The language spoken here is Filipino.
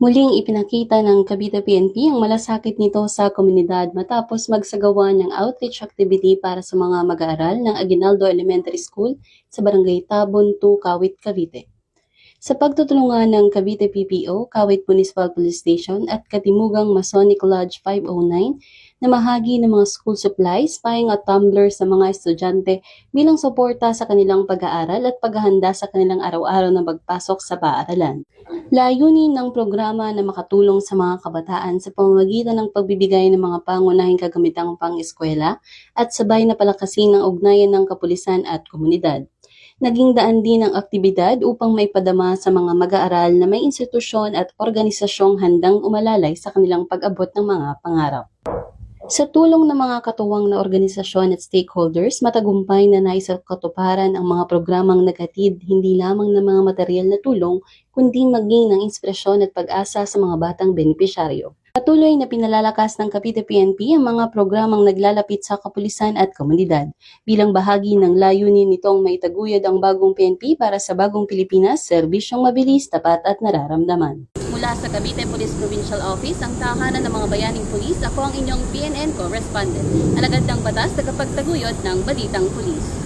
Muling ipinakita ng Cavite PNP ang malasakit nito sa komunidad matapos magsagawa ng outreach activity para sa mga mag-aaral ng Aguinaldo Elementary School sa Barangay Tabon 2, Kawit, Cavite. Sa pagtutulungan ng Cavite PPO, Kawit Municipal Police Station at Katimugang Masonic Lodge 509 na mahagi ng mga school supplies, paing at tumbler sa mga estudyante bilang suporta sa kanilang pag-aaral at paghahanda sa kanilang araw-araw na pagpasok sa paaralan. Layunin ng programa na makatulong sa mga kabataan sa pamamagitan ng pagbibigay ng mga pangunahing kagamitang pang-eskwela at sabay na palakasin ng ugnayan ng kapulisan at komunidad. Naging daan din ang aktibidad upang maipadama sa mga mag-aaral na may institusyon at organisasyong handang umalalay sa kanilang pag-abot ng mga pangarap. Sa tulong ng mga katuwang na organisasyon at stakeholders, matagumpay na naisakatuparan ang mga programang naghatid hindi lamang ng mga materyal na tulong, kundi maging ng inspirasyon at pag-asa sa mga batang benepisyaryo. Patuloy na pinalalakas ng Cavite PNP ang mga programang naglalapit sa kapulisan at komunidad. Bilang bahagi ng layunin nitong maitaguyod ang bagong PNP para sa bagong Pilipinas, serbisyong mabilis, tapat at nararamdaman. Mula sa Cavite Police Provincial Office, ang tahanan ng mga bayaning pulis, ako ang inyong PNN correspondent. Alagad ng batas, tagapagtaguyod ng Balitang Pulis.